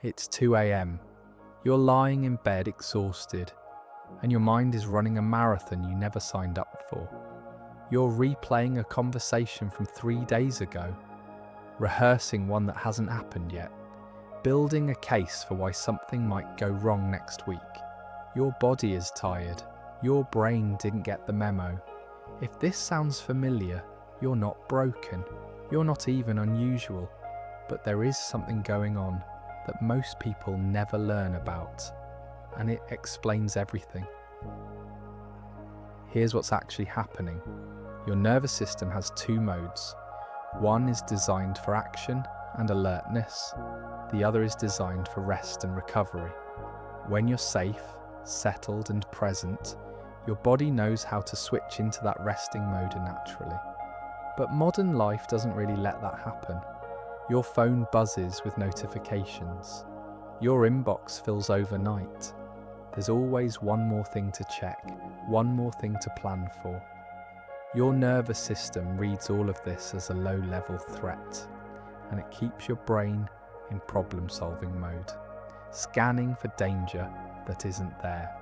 It's 2 a.m. You're lying in bed exhausted, and your mind is running a marathon you never signed up for. You're replaying a conversation from 3 days ago, rehearsing one that hasn't happened yet, building a case for why something might go wrong next week. Your body is tired. Your brain didn't get the memo. If this sounds familiar, you're not broken. You're not even unusual. But there is something going on that most people never learn about, and it explains everything. Here's what's actually happening. Your nervous system has two modes. One is designed for action and alertness. The other is designed for rest and recovery. When you're safe, settled and present, your body knows how to switch into that resting mode naturally. But modern life doesn't really let that happen. Your phone buzzes with notifications. Your inbox fills overnight. There's always one more thing to check, one more thing to plan for. Your nervous system reads all of this as a low-level threat, and it keeps your brain in problem-solving mode, scanning for danger that isn't there.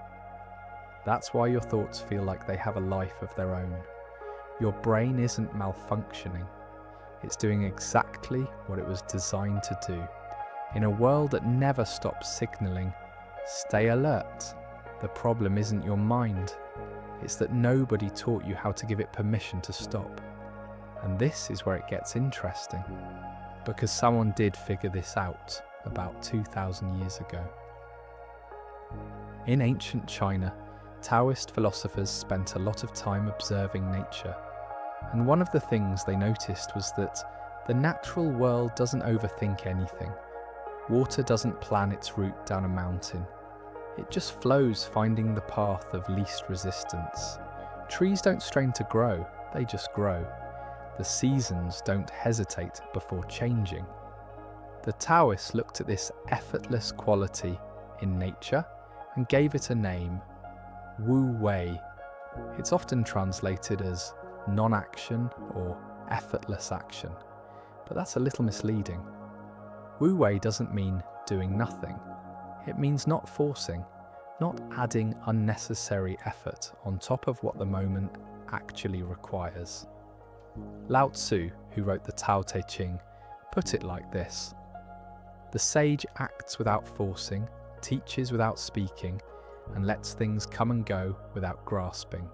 That's why your thoughts feel like they have a life of their own. Your brain isn't malfunctioning. It's doing exactly what it was designed to do. In a world that never stops signaling, stay alert. The problem isn't your mind. It's that nobody taught you how to give it permission to stop. And this is where it gets interesting, because someone did figure this out about 2,000 years ago. In ancient China, Taoist philosophers spent a lot of time observing nature. And one of the things they noticed was that the natural world doesn't overthink anything. Water doesn't plan its route down a mountain. It just flows, finding the path of least resistance. Trees don't strain to grow, they just grow. The seasons don't hesitate before changing. The Taoists looked at this effortless quality in nature and gave it a name, Wu Wei. It's often translated as non-action or effortless action, but that's a little misleading. Wu Wei doesn't mean doing nothing. It means not forcing, not adding unnecessary effort on top of what the moment actually requires. Lao Tzu, who wrote the Tao Te Ching, put it like this: the sage acts without forcing, teaches without speaking, and lets things come and go without grasping.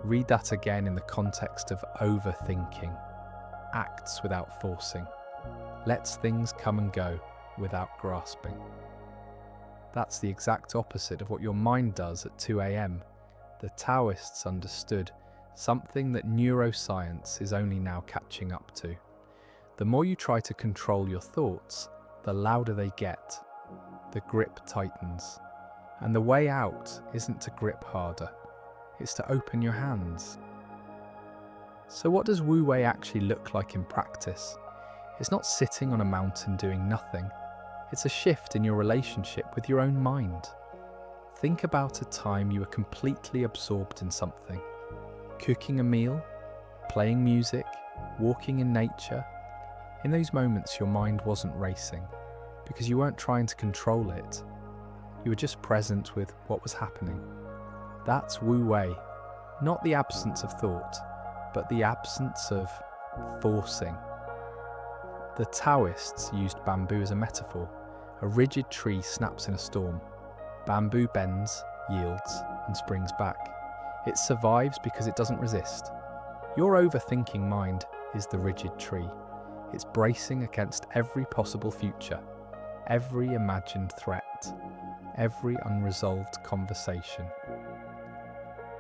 Read that again in the context of overthinking. Acts without forcing, lets things come and go without grasping. That's the exact opposite of what your mind does at 2 a.m. The Taoists understood something that neuroscience is only now catching up to. The more you try to control your thoughts, the louder they get. The grip tightens. And the way out isn't to grip harder, it's to open your hands. So what does Wu Wei actually look like in practice? It's not sitting on a mountain doing nothing. It's a shift in your relationship with your own mind. Think about a time you were completely absorbed in something. Cooking a meal, playing music, walking in nature. In those moments your mind wasn't racing, because you weren't trying to control it. You were just present with what was happening. That's Wu Wei, not the absence of thought, but the absence of forcing. The Taoists used bamboo as a metaphor. A rigid tree snaps in a storm. Bamboo bends, yields, and springs back. It survives because it doesn't resist. Your overthinking mind is the rigid tree. It's bracing against every possible future, every imagined threat, every unresolved conversation.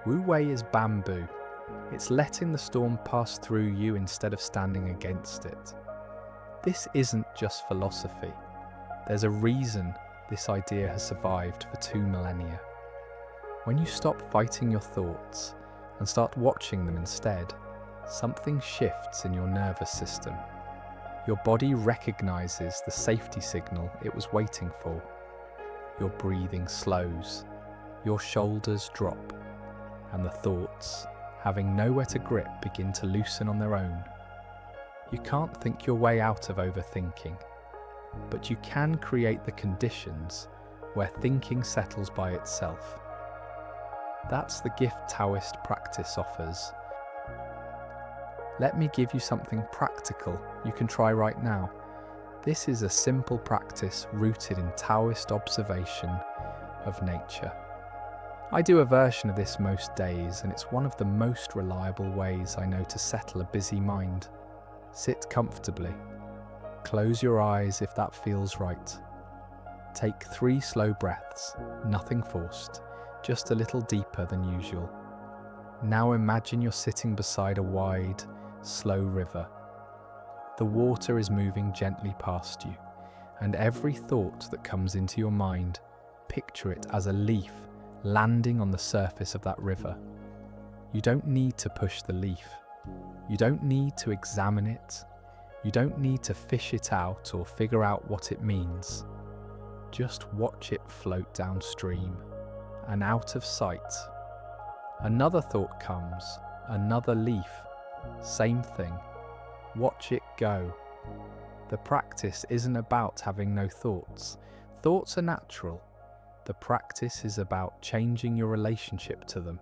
Wu Wei is bamboo. It's letting the storm pass through you instead of standing against it. This isn't just philosophy. There's a reason this idea has survived for 2 millennia. When you stop fighting your thoughts and start watching them instead, something shifts in your nervous system. Your body recognizes the safety signal it was waiting for. Your breathing slows, your shoulders drop, and the thoughts, having nowhere to grip, begin to loosen on their own. You can't think your way out of overthinking. but you can create the conditions where thinking settles by itself. That's the gift Taoist practice offers. Let me give you something practical you can try right now. This is a simple practice rooted in Taoist observation of nature. I do a version of this most days, and it's one of the most reliable ways I know to settle a busy mind. Sit comfortably. Close your eyes if that feels right. Take 3 slow breaths, nothing forced, just a little deeper than usual. Now imagine you're sitting beside a wide, slow river. The water is moving gently past you, and every thought that comes into your mind, picture it as a leaf landing on the surface of that river. You don't need to push the leaf. You don't need to examine it. You don't need to fish it out or figure out what it means. Just watch it float downstream and out of sight. Another thought comes, another leaf, same thing. Watch it go. The practice isn't about having no thoughts. Thoughts are natural. The practice is about changing your relationship to them.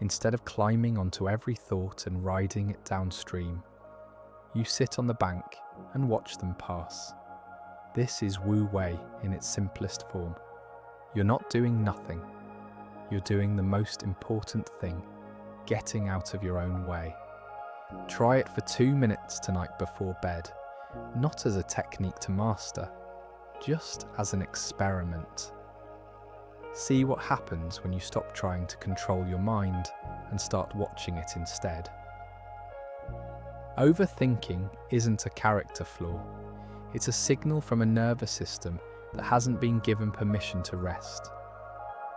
Instead of climbing onto every thought and riding it downstream, you sit on the bank and watch them pass. This is Wu Wei in its simplest form. You're not doing nothing. You're doing the most important thing, getting out of your own way. Try it for 2 minutes tonight before bed, not as a technique to master, just as an experiment. See what happens when you stop trying to control your mind and start watching it instead. Overthinking isn't a character flaw. It's a signal from a nervous system that hasn't been given permission to rest.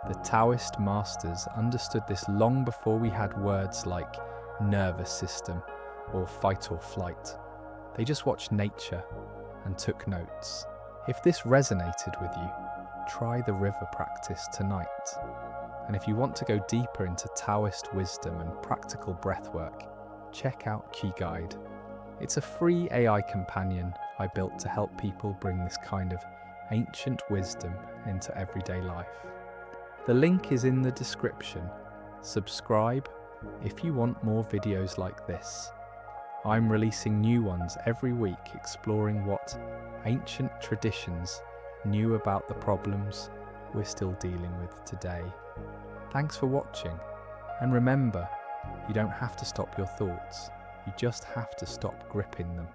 The Taoist masters understood this long before we had words like nervous system or fight or flight. They just watched nature and took notes. If this resonated with you, try the river practice tonight. And if you want to go deeper into Taoist wisdom and practical breathwork, check out QiGuide. It's a free AI companion I built to help people bring this kind of ancient wisdom into everyday life. The link is in the description. Subscribe if you want more videos like this. I'm releasing new ones every week exploring what ancient traditions knew about the problems we're still dealing with today. Thanks for watching, and remember, you don't have to stop your thoughts, you just have to stop gripping them.